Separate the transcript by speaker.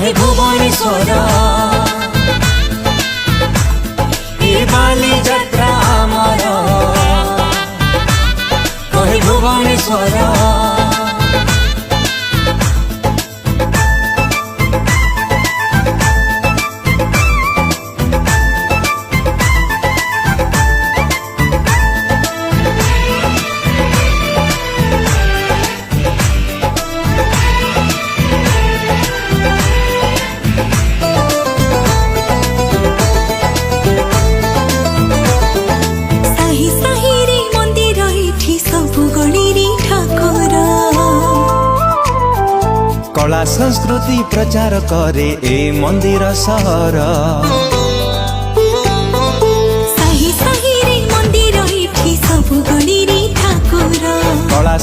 Speaker 1: कहे भुवनेश्वर ए बाली यात्रा आमर कहे भुवनेश्वर।
Speaker 2: कला संस्कृति प्रचार करे ए मंदिर सहर।
Speaker 3: साही साही रे मंदिर एठी सब गणी रे ठाकुर।
Speaker 2: कला